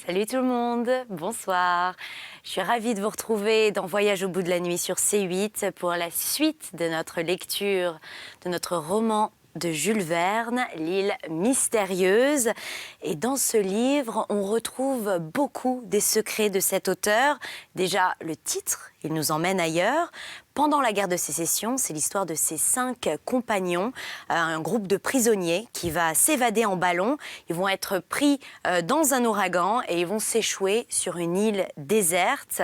Salut tout le monde, bonsoir. Je suis ravie de vous retrouver dans Voyage au bout de la nuit sur C8 pour la suite de notre lecture de notre roman de Jules Verne, L'île mystérieuse. Et dans ce livre, on retrouve beaucoup des secrets de cet auteur. Déjà, le titre, il nous emmène ailleurs. Pendant la guerre de Sécession, c'est l'histoire de ces 5 compagnons, un groupe de prisonniers qui va s'évader en ballon. Ils vont être pris dans un ouragan et ils vont s'échouer sur une île déserte.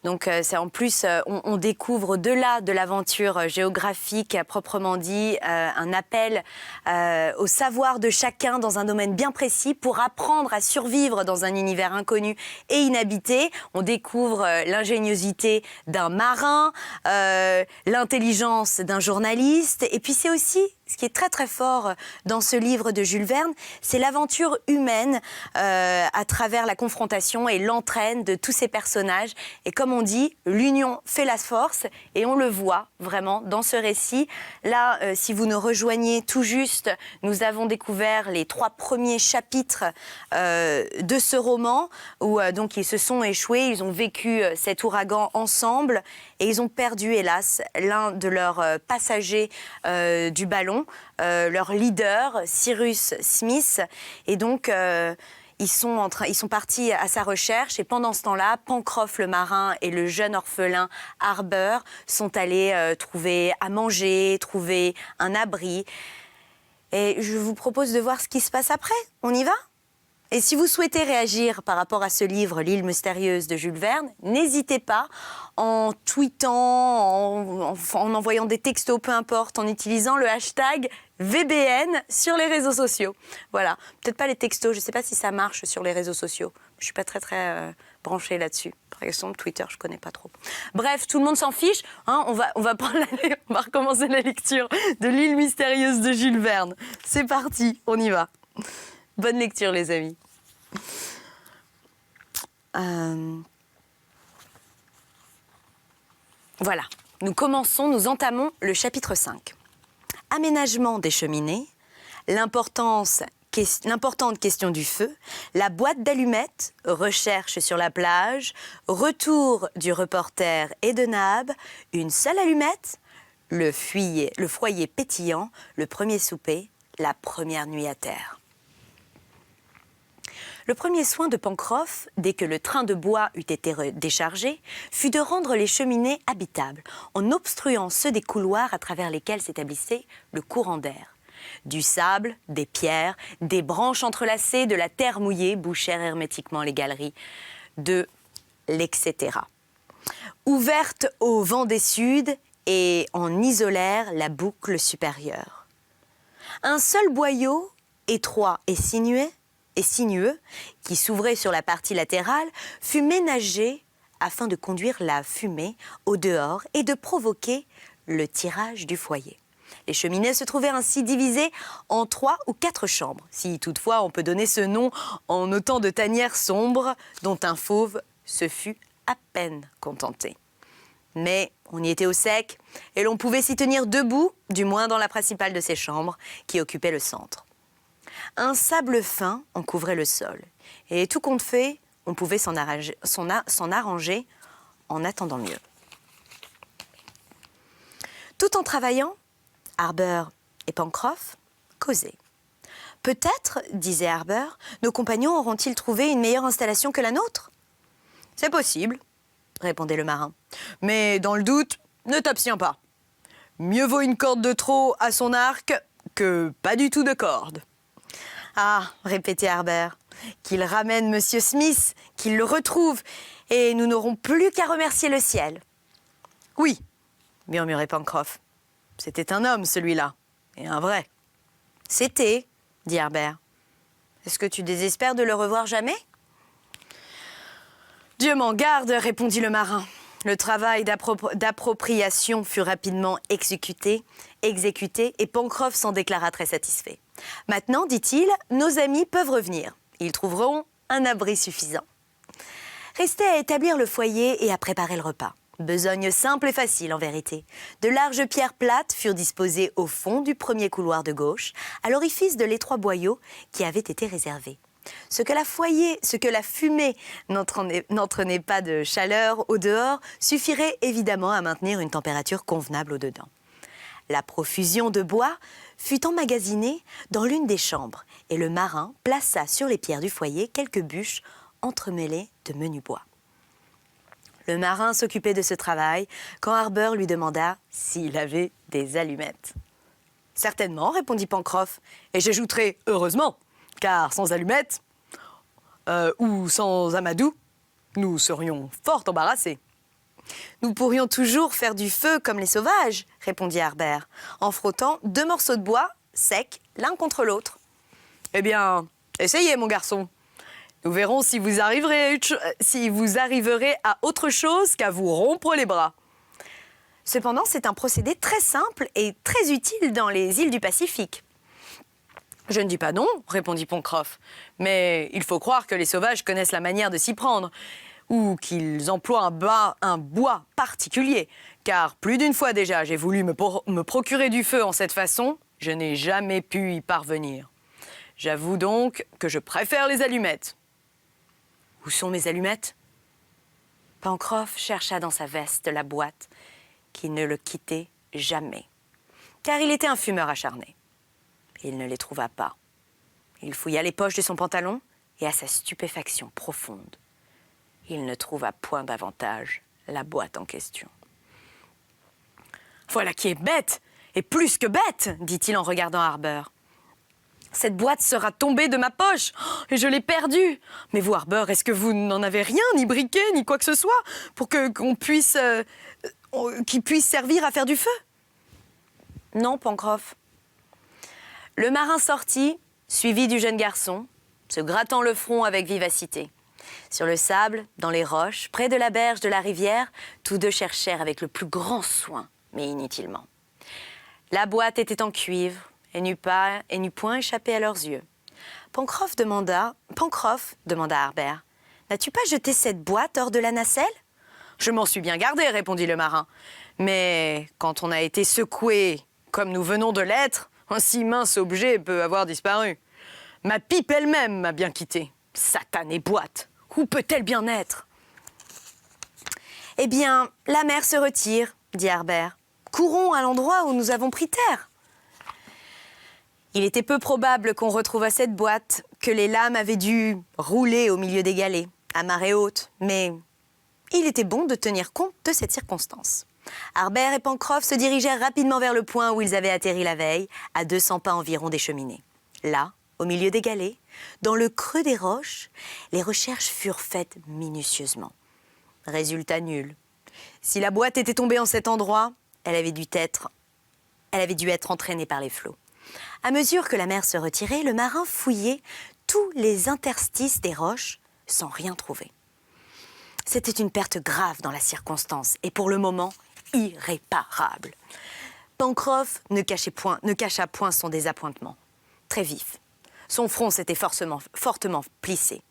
Donc c'est en plus, on découvre au-delà de l'aventure géographique à proprement dit, un appel au savoir de chacun dans un domaine bien précis pour apprendre à survivre dans un univers inconnu et inhabité. On découvre l'ingéniosité d'un marin, l'intelligence d'un journaliste. Et puis c'est aussi, ce qui est très très fort dans ce livre de Jules Verne, c'est l'aventure humaine à travers la confrontation et l'entraîne de tous ces personnages. Et comme on dit, l'union fait la force et on le voit vraiment dans ce récit. Là, si vous nous rejoignez tout juste, nous avons découvert les 3 premiers chapitres de ce roman où donc ils se sont échoués, ils ont vécu cet ouragan ensemble et ils ont perdu, hélas, l'un de leurs passagers du ballon, leur leader, Cyrus Smith. Et donc, ils sont partis à sa recherche. Et pendant ce temps-là, Pencroff le marin et le jeune orphelin Harbert sont allés trouver à manger, trouver un abri. Et je vous propose de voir ce qui se passe après. On y va ? Et si vous souhaitez réagir par rapport à ce livre, L'île mystérieuse de Jules Verne, n'hésitez pas en tweetant, en envoyant des textos, peu importe, en utilisant le hashtag VBN sur les réseaux sociaux. Voilà, peut-être pas les textos, je ne sais pas si ça marche sur les réseaux sociaux. Je ne suis pas très branchée là-dessus. Par exemple, Twitter, je ne connais pas trop. Bref, tout le monde s'en fiche. Hein, on va recommencer la lecture de L'île mystérieuse de Jules Verne. C'est parti, on y va. Bonne lecture, les amis. Voilà, nous entamons le chapitre 5. Aménagement des cheminées, l'importante question du feu, la boîte d'allumettes, recherche sur la plage, retour du reporter et de Nab, une seule allumette, le foyer pétillant, le premier souper, la première nuit à terre. Le premier soin de Pencroff, dès que le train de bois eut été déchargé, fut de rendre les cheminées habitables, en obstruant ceux des couloirs à travers lesquels s'établissait le courant d'air. Du sable, des pierres, des branches entrelacées, de la terre mouillée bouchèrent hermétiquement les galeries de l'etc. Ouvertes au vent des suds et en isolèrent la boucle supérieure. Un seul boyau, étroit et sinueux, qui s'ouvrait sur la partie latérale, fut ménagé afin de conduire la fumée au dehors et de provoquer le tirage du foyer. Les cheminées se trouvaient ainsi divisées en 3 ou 4 chambres, si toutefois on peut donner ce nom en autant de tanières sombres dont un fauve se fut à peine contenté. Mais on y était au sec et l'on pouvait s'y tenir debout, du moins dans la principale de ces chambres, qui occupait le centre. Un sable fin en couvrait le sol, et tout compte fait, on pouvait s'en arranger en attendant mieux. Tout en travaillant, Harbert et Pencroff causaient. Peut-être, disait Harbert, nos compagnons auront-ils trouvé une meilleure installation que la nôtre ? C'est possible, répondait le marin. Mais dans le doute, ne t'abstiens pas. Mieux vaut une corde de trop à son arc que pas du tout de corde. Ah, répétait Harbert, qu'il ramène Monsieur Smith, qu'il le retrouve, et nous n'aurons plus qu'à remercier le ciel. Oui, murmurait Pencroff. C'était un homme, celui-là, et un vrai. C'était, dit Harbert. Est-ce que tu désespères de le revoir jamais ? Dieu m'en garde, répondit le marin. Le travail d'appropriation fut rapidement exécuté, et Pencroff s'en déclara très satisfait. Maintenant, dit-il, nos amis peuvent revenir. Ils trouveront un abri suffisant. Restait à établir le foyer et à préparer le repas. Besogne simple et facile en vérité. De larges pierres plates furent disposées au fond du premier couloir de gauche, à l'orifice de l'étroit boyau qui avait été réservé. Ce que la fumée n'entraînait pas de chaleur au dehors suffirait évidemment à maintenir une température convenable au dedans. La profusion de bois fut emmagasinée dans l'une des chambres et le marin plaça sur les pierres du foyer quelques bûches entremêlées de menus bois. Le marin s'occupait de ce travail quand Harbert lui demanda s'il avait des allumettes. « Certainement, répondit Pencroff, et j'ajouterai heureusement, car sans allumettes ou sans amadou, nous serions fort embarrassés. » « Nous pourrions toujours faire du feu comme les sauvages, répondit Harbert, en frottant 2 morceaux de bois secs l'un contre l'autre. Eh bien, essayez, mon garçon. Nous verrons si vous arriverez à autre chose qu'à vous rompre les bras. Cependant, c'est un procédé très simple et très utile dans les îles du Pacifique. Je ne dis pas non, répondit Pencroff, mais il faut croire que les sauvages connaissent la manière de s'y prendre, ou qu'ils emploient un bois particulier, car plus d'une fois déjà j'ai voulu me procurer du feu en cette façon, je n'ai jamais pu y parvenir. J'avoue donc que je préfère les allumettes. Où sont mes allumettes ? Pencroff chercha dans sa veste la boîte qui ne le quittait jamais, car il était un fumeur acharné. Il ne les trouva pas. Il fouilla les poches de son pantalon et à sa stupéfaction profonde, il ne trouva point davantage la boîte en question. « Voilà qui est bête, et plus que bête !» dit-il en regardant Harbert. « Cette boîte sera tombée de ma poche, et je l'ai perdue. Mais vous, Harbert, est-ce que vous n'en avez rien, ni briquet, ni quoi que ce soit, pour qu'il puisse servir à faire du feu ?» Non, Pencroff. Le marin sortit, suivi du jeune garçon, se grattant le front avec vivacité. Sur le sable, dans les roches, près de la berge de la rivière, tous deux cherchèrent avec le plus grand soin, mais inutilement. La boîte était en cuivre et n'eût point échappé à leurs yeux. Pencroff demanda Harbert, « N'as-tu pas jeté cette boîte hors de la nacelle ?»« Je m'en suis bien gardé, répondit le marin. Mais quand on a été secoué comme nous venons de l'être, un si mince objet peut avoir disparu. Ma pipe elle-même m'a bien quitté. Satanée boîte, où peut-elle bien être ? » « Eh bien, la mer se retire, » dit Harbert. « Courons à l'endroit où nous avons pris terre. » Il était peu probable qu'on retrouvât cette boîte, que les lames avaient dû rouler au milieu des galets, à marée haute, mais il était bon de tenir compte de cette circonstance. Harbert et Pencroff se dirigèrent rapidement vers le point où ils avaient atterri la veille, à 200 pas environ des cheminées. Là, au milieu des galets, dans le creux des roches, les recherches furent faites minutieusement. Résultat nul. Si la boîte était tombée en cet endroit, elle avait dû être entraînée par les flots. À mesure que la mer se retirait, le marin fouillait tous les interstices des roches sans rien trouver. C'était une perte grave dans la circonstance et pour le moment irréparable. Pencroff ne cacha point son désappointement. Très vif. Son front s'était fortement plissé.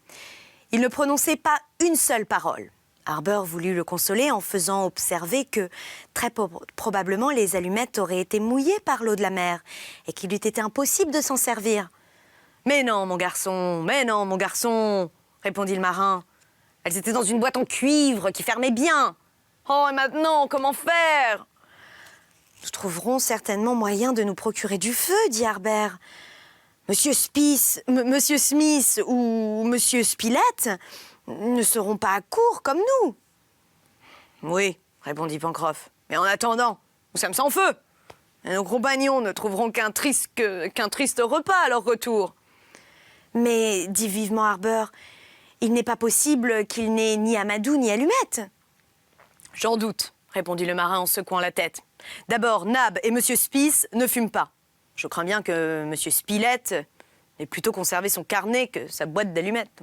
Il ne prononçait pas une seule parole. Harbert voulut le consoler en faisant observer que, très probablement, les allumettes auraient été mouillées par l'eau de la mer et qu'il eût été impossible de s'en servir. « Mais non, mon garçon, répondit le marin. « Elles étaient dans une boîte en cuivre qui fermait bien. Oh, et maintenant, comment faire ?»« Nous trouverons certainement moyen de nous procurer du feu, » dit Harbert. « Monsieur Smith ou Monsieur Spilett ne seront pas à court comme nous. »« Oui, répondit Pencroff, mais en attendant, nous sommes sans feu. Et nos compagnons ne trouveront qu'un triste repas à leur retour. »« Mais, dit vivement Harbert, il n'est pas possible qu'il n'ait ni amadou ni allumette. »« J'en doute, répondit le marin en secouant la tête. D'abord, Nab et Monsieur Spitz ne fument pas. Je crains bien que Monsieur Spilett ait plutôt conservé son carnet que sa boîte d'allumettes. »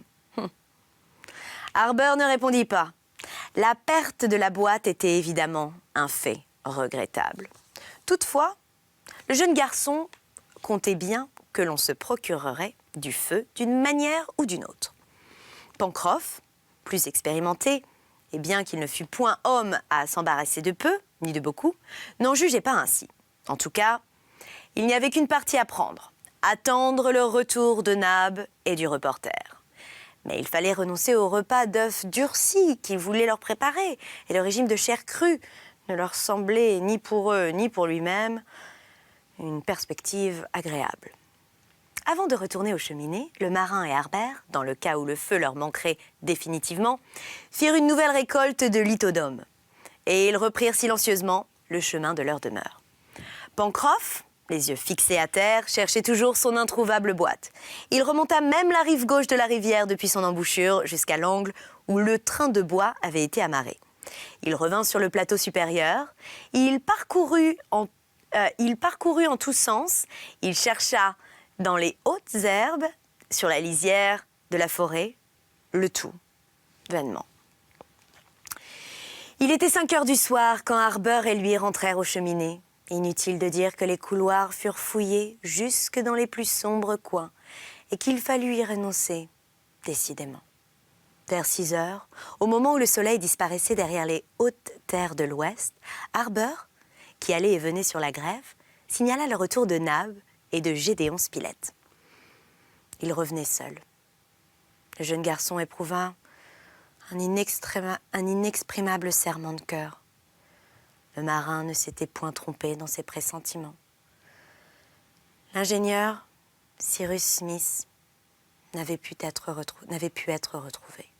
Harbert ne répondit pas. La perte de la boîte était évidemment un fait regrettable. Toutefois, le jeune garçon comptait bien que l'on se procurerait du feu d'une manière ou d'une autre. Pencroff, plus expérimenté, et bien qu'il ne fût point homme à s'embarrasser de peu, ni de beaucoup, n'en jugeait pas ainsi. En tout cas, il n'y avait qu'une partie à prendre. attendre le retour de Nab et du reporter. Mais il fallait renoncer au repas d'œufs durcis qu'il voulait leur préparer, et le régime de chair crue ne leur semblait ni pour eux ni pour lui-même une perspective agréable. Avant de retourner aux cheminées, le marin et Harbert, dans le cas où le feu leur manquerait définitivement, firent une nouvelle récolte de lithodomes. Et ils reprirent silencieusement le chemin de leur demeure. Pencroff, les yeux fixés à terre, cherchait toujours son introuvable boîte. Il remonta même la rive gauche de la rivière depuis son embouchure jusqu'à l'angle où le train de bois avait été amarré. Il revint sur le plateau supérieur, il parcourut en tous sens, il chercha dans les hautes herbes, sur la lisière de la forêt, le tout, vainement. Il était 5 heures du soir quand Harbert et lui rentrèrent aux cheminées. Inutile de dire que les couloirs furent fouillés jusque dans les plus sombres coins et qu'il fallut y renoncer, décidément. Vers 6 heures, au moment où le soleil disparaissait derrière les hautes terres de l'ouest, Harbert, qui allait et venait sur la grève, signala le retour de Nab et de Gédéon Spilett. Il revenait seul. Le jeune garçon éprouva un inexprimable serrement de cœur. Le marin ne s'était point trompé dans ses pressentiments. L'ingénieur, Cyrus Smith, n'avait pu être retrouvé.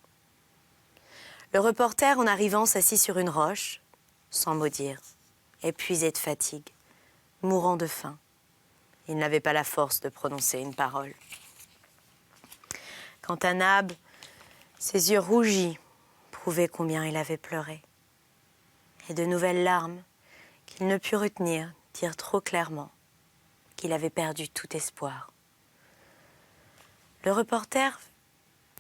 Le reporter, en arrivant, s'assit sur une roche, sans mot dire, épuisé de fatigue, mourant de faim. Il n'avait pas la force de prononcer une parole. Quant à Nab, ses yeux rougis prouvaient combien il avait pleuré. Et de nouvelles larmes, qu'il ne put retenir, dirent trop clairement qu'il avait perdu tout espoir. Le reporter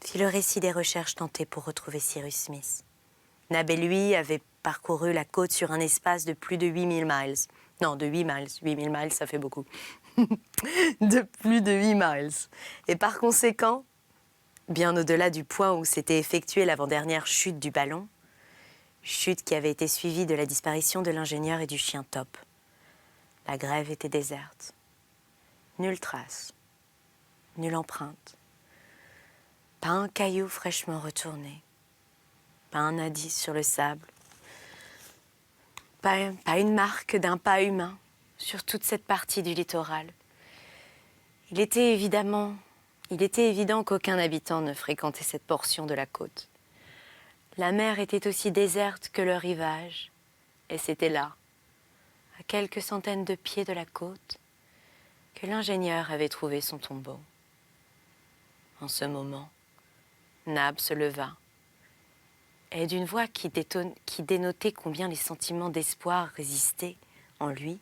fit le récit des recherches tentées pour retrouver Cyrus Smith. Nab et lui avaient parcouru la côte sur un espace de plus de 8000 miles. Non, de 8 miles. 8000 miles, ça fait beaucoup. De plus de 8 miles. Et par conséquent, bien au-delà du point où s'était effectuée l'avant-dernière chute du ballon, chute qui avait été suivie de la disparition de l'ingénieur et du chien Top. La grève était déserte. Nulle trace, nulle empreinte. Pas un caillou fraîchement retourné, pas un indice sur le sable, pas une marque d'un pas humain sur toute cette partie du littoral. Il était évident qu'aucun habitant ne fréquentait cette portion de la côte. La mer était aussi déserte que le rivage, et c'était là, à quelques centaines de pieds de la côte, que l'ingénieur avait trouvé son tombeau. En ce moment, Nab se leva, et d'une voix qui dénotait combien les sentiments d'espoir résistaient en lui.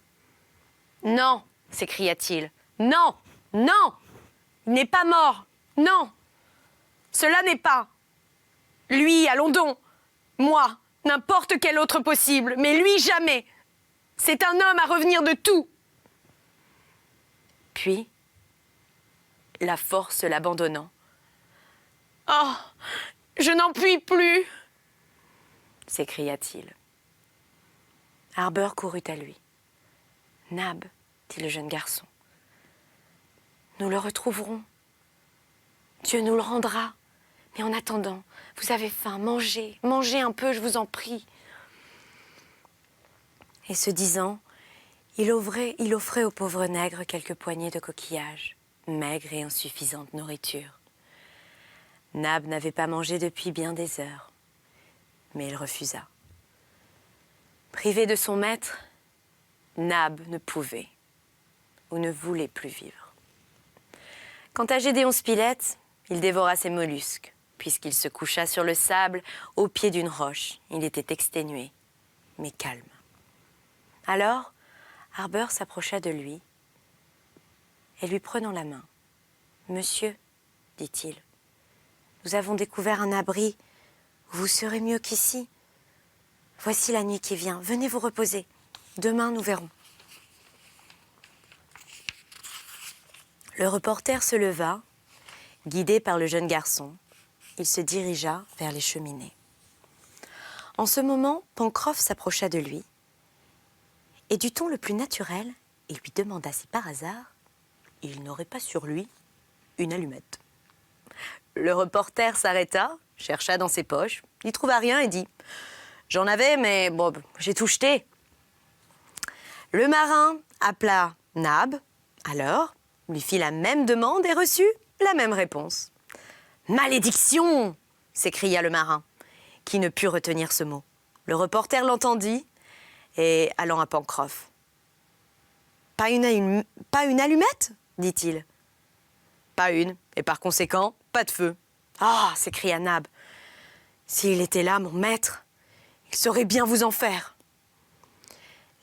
« Non !» s'écria-t-il. « Non ! Non ! Il n'est pas mort. Non. Cela n'est pas. Lui, allons donc. Moi, n'importe quel autre possible, mais lui, jamais. C'est un homme à revenir de tout. » Puis, la force l'abandonnant. « Oh, je n'en puis plus !» s'écria-t-il. Harbert courut à lui. « Nab, dit le jeune garçon, nous le retrouverons. Dieu nous le rendra. Mais en attendant, vous avez faim, mangez, mangez un peu, je vous en prie. » Et ce disant, il offrait au pauvre nègre quelques poignées de coquillages, maigre et insuffisante nourriture. Nab n'avait pas mangé depuis bien des heures, mais il refusa. Privé de son maître, Nab ne pouvait ou ne voulait plus vivre. Quant à Gédéon Spilett, il dévora ses mollusques, puisqu'il se coucha sur le sable au pied d'une roche. Il était exténué, mais calme. Alors, Harbert s'approcha de lui et lui prenant la main. « Monsieur, dit-il, nous avons découvert un abri où vous serez mieux qu'ici. Voici la nuit qui vient, venez vous reposer. Demain, nous verrons. » Le reporter se leva, guidé par le jeune garçon. Il se dirigea vers les cheminées. En ce moment, Pencroff s'approcha de lui et du ton le plus naturel, il lui demanda si par hasard il n'aurait pas sur lui une allumette. Le reporter s'arrêta, chercha dans ses poches, n'y trouva rien et dit « J'en avais, mais bon, j'ai tout jeté. » Le marin appela Nab, alors, lui fit la même demande et reçut la même réponse. « Malédiction !» s'écria le marin, qui ne put retenir ce mot. Le reporter l'entendit et allant à Pencroff. « Pas une allumette ?» dit-il. « Pas une, et par conséquent, pas de feu. »« Ah !» s'écria Nab. « S'il était là, mon maître, il saurait bien vous en faire. »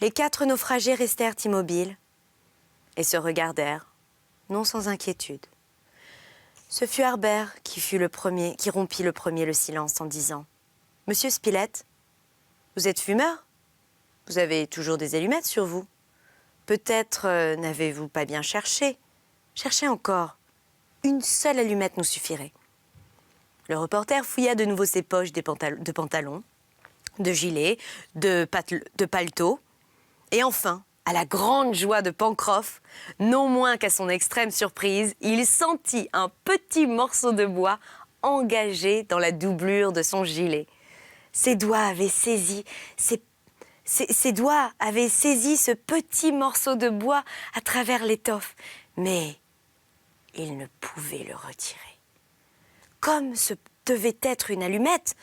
Les 4 naufragés restèrent immobiles et se regardèrent, non sans inquiétude. Ce fut Harbert qui rompit le premier le silence en disant « Monsieur Spilett, vous êtes fumeur? Vous avez toujours des allumettes sur vous. Peut-être n'avez-vous pas bien cherché. Cherchez encore. Une seule allumette nous suffirait. » Le reporter fouilla de nouveau ses poches de pantalons, de gilets, de paletots. Et enfin, à la grande joie de Pencroff, non moins qu'à son extrême surprise, il sentit un petit morceau de bois engagé dans la doublure de son gilet. Ses doigts avaient saisi ce petit morceau de bois à travers l'étoffe, mais il ne pouvait le retirer. Comme ce devait être une allumette,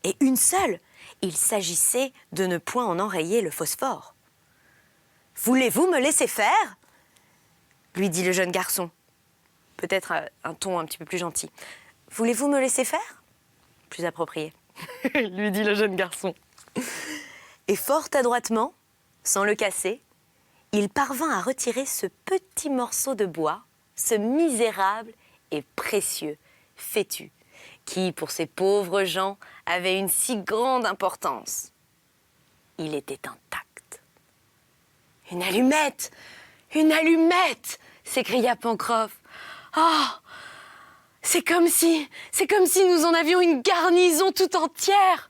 et une seule, il s'agissait de ne point en enrayer le phosphore. « Voulez-vous me laisser faire ?» lui dit le jeune garçon. Peut-être un ton un petit peu plus gentil. « Voulez-vous me laisser faire ?» Plus approprié, lui dit le jeune garçon. Et fort adroitement, sans le casser, il parvint à retirer ce petit morceau de bois, ce misérable et précieux fétu, qui, pour ces pauvres gens, avait une si grande importance. Il était intact. « Une allumette! Une allumette !» s'écria Pencroff. « Oh, c'est comme si nous en avions une garnison tout entière !»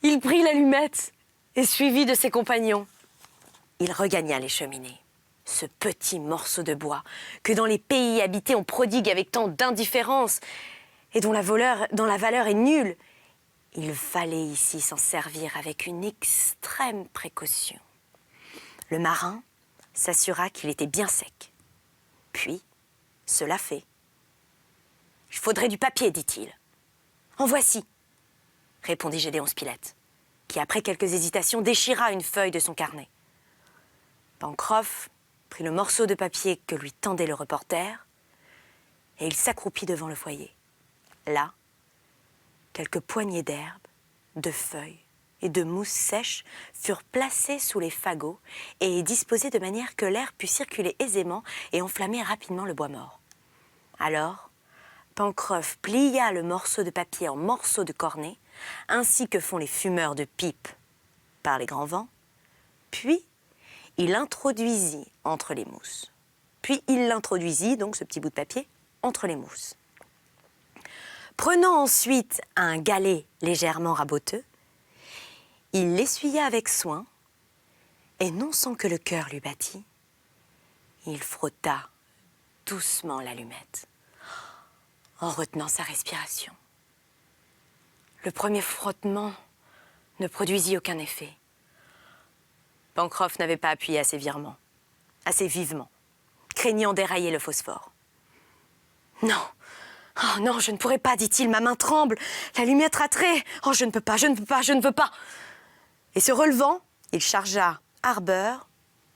Il prit l'allumette et suivi de ses compagnons, il regagna les cheminées. Ce petit morceau de bois que dans les pays habités on prodigue avec tant d'indifférence et dont la valeur est nulle, il fallait ici s'en servir avec une extrême précaution. Le marin s'assura qu'il était bien sec. Puis, cela fait. « Il faudrait du papier, dit-il. »« En voici, » répondit Gédéon Spilett, qui, après quelques hésitations, déchira une feuille de son carnet. Pencroff prit le morceau de papier que lui tendait le reporter et il s'accroupit devant le foyer. Là, quelques poignées d'herbes, de feuilles et de mousse sèche furent placées sous les fagots et disposées de manière que l'air pût circuler aisément et enflammer rapidement le bois mort. Alors, Pencroff plia le morceau de papier en morceaux de cornet, ainsi que font les fumeurs de pipes par les grands vents, puis il l'introduisit entre les mousses. Donc ce petit bout de papier, entre les mousses. Prenant ensuite un galet légèrement raboteux, il l'essuya avec soin, et non sans que le cœur lui battît, il frotta doucement l'allumette, en retenant sa respiration. Le premier frottement ne produisit aucun effet. Pencroff n'avait pas appuyé assez vivement, craignant d'érailler le phosphore. « Non, oh non, je ne pourrai pas, dit-il, ma main tremble, l'allumette raterait. Oh, je ne peux pas. » Et se relevant, il chargea Harbert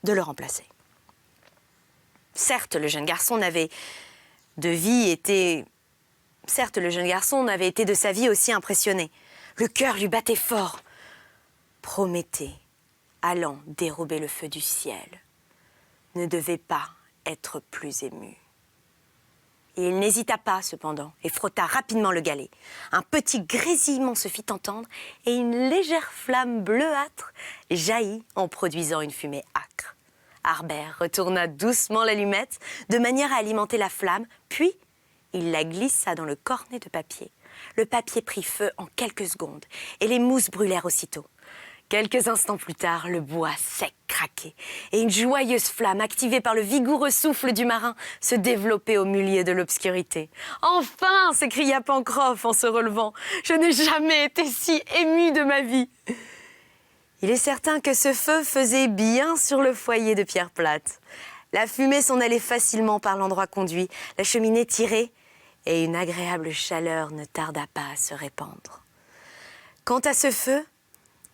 de le remplacer. Certes, le jeune garçon n'avait été de sa vie aussi impressionné. Le cœur lui battait fort. Prométhée, allant dérober le feu du ciel, ne devait pas être plus ému. Et il n'hésita pas, cependant, et frotta rapidement le galet. Un petit grésillement se fit entendre, et une légère flamme bleuâtre jaillit en produisant une fumée âcre. Harbert retourna doucement l'allumette, de manière à alimenter la flamme, puis il la glissa dans le cornet de papier. Le papier prit feu en quelques secondes, et les mousses brûlèrent aussitôt. Quelques instants plus tard, le bois sec craquait et une joyeuse flamme activée par le vigoureux souffle du marin se développait au milieu de l'obscurité. « Enfin !» s'écria Pencroff en se relevant. « Je n'ai jamais été si ému de ma vie !» Il est certain que ce feu faisait bien sur le foyer de pierre plate. La fumée s'en allait facilement par l'endroit conduit, la cheminée tirait et une agréable chaleur ne tarda pas à se répandre. Quant à ce feu,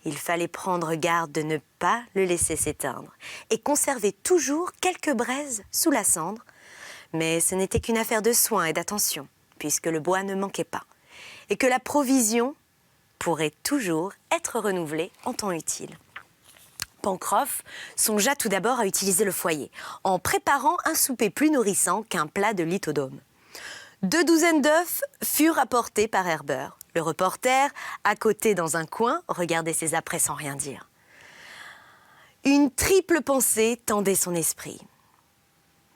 il fallait prendre garde de ne pas le laisser s'éteindre et conserver toujours quelques braises sous la cendre. Mais ce n'était qu'une affaire de soin et d'attention, puisque le bois ne manquait pas et que la provision pourrait toujours être renouvelée en temps utile. Pencroff songea tout d'abord à utiliser le foyer, en préparant un souper plus nourrissant qu'un plat de lithodomes. 2 douzaines d'œufs furent apportés par Herbert. Le reporter, à côté dans un coin, regardait ses apprêts sans rien dire. Une triple pensée tendait son esprit.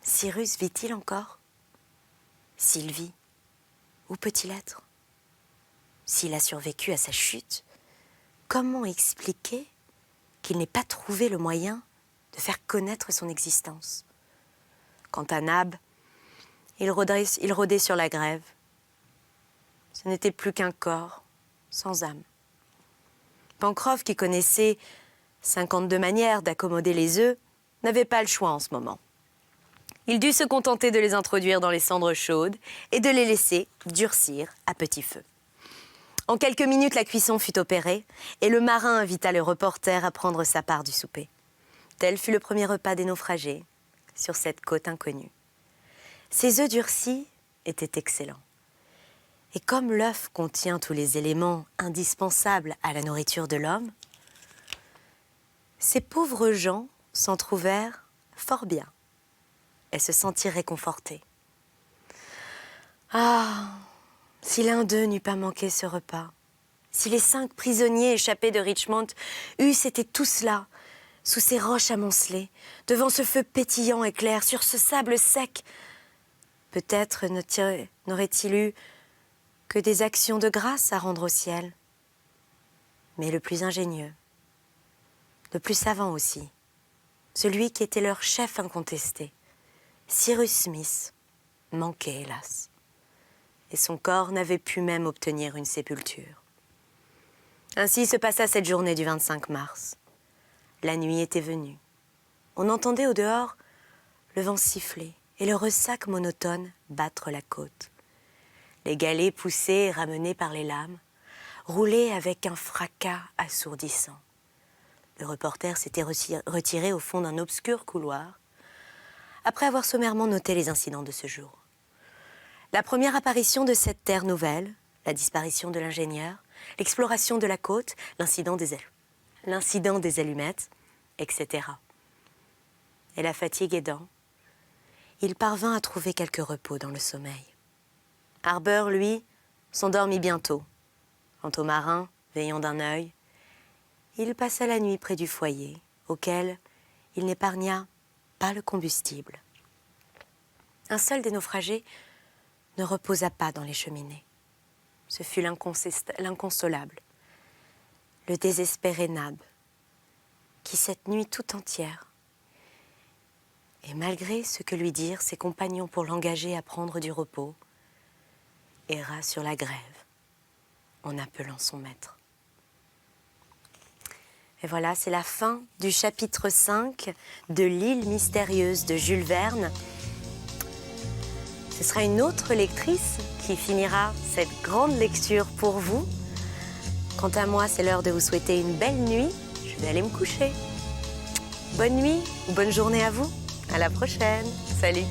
Cyrus vit-il encore? S'il vit, où peut-il être? S'il a survécu à sa chute, comment expliquer qu'il n'ait pas trouvé le moyen de faire connaître son existence? Quant à Nab, il rôdait sur la grève. Ce n'était plus qu'un corps, sans âme. Pencroff, qui connaissait 52 manières d'accommoder les œufs, n'avait pas le choix en ce moment. Il dut se contenter de les introduire dans les cendres chaudes et de les laisser durcir à petit feu. En quelques minutes, la cuisson fut opérée et le marin invita le reporter à prendre sa part du souper. Tel fut le premier repas des naufragés sur cette côte inconnue. Ces œufs durcis étaient excellents. Et comme l'œuf contient tous les éléments indispensables à la nourriture de l'homme, ces pauvres gens s'en trouvèrent fort bien et se sentirent réconfortés. Ah, si l'un d'eux n'eût pas manqué ce repas, si les 5 prisonniers échappés de Richmond eussent été tous là, sous ces roches amoncelées, devant ce feu pétillant et clair, sur ce sable sec, peut-être n'aurait-il eu que des actions de grâce à rendre au ciel. Mais le plus ingénieux, le plus savant aussi, celui qui était leur chef incontesté, Cyrus Smith, manquait hélas. Et son corps n'avait pu même obtenir une sépulture. Ainsi se passa cette journée du 25 mars. La nuit était venue. On entendait au dehors le vent siffler et le ressac monotone battre la côte. Les galets poussés et ramenés par les lames roulaient avec un fracas assourdissant. Le reporter s'était retiré au fond d'un obscur couloir après avoir sommairement noté les incidents de ce jour. La première apparition de cette terre nouvelle, la disparition de l'ingénieur, l'exploration de la côte, l'incident des allumettes, etc. Et la fatigue aidant, il parvint à trouver quelque repos dans le sommeil. Harbert, lui, s'endormit bientôt. Quant au marin, veillant d'un œil, il passa la nuit près du foyer, auquel il n'épargna pas le combustible. Un seul des naufragés ne reposa pas dans les cheminées. Ce fut l'inconsolable, le désespéré Nab, qui cette nuit tout entière, et malgré ce que lui dirent ses compagnons pour l'engager à prendre du repos, erra sur la grève en appelant son maître. Et voilà, c'est la fin du chapitre 5 de l'île mystérieuse de Jules Verne. Ce sera une autre lectrice qui finira cette grande lecture pour vous. Quant à moi, c'est l'heure de vous souhaiter une belle nuit. Je vais aller me coucher. Bonne nuit ou bonne journée à vous. À la prochaine. Salut.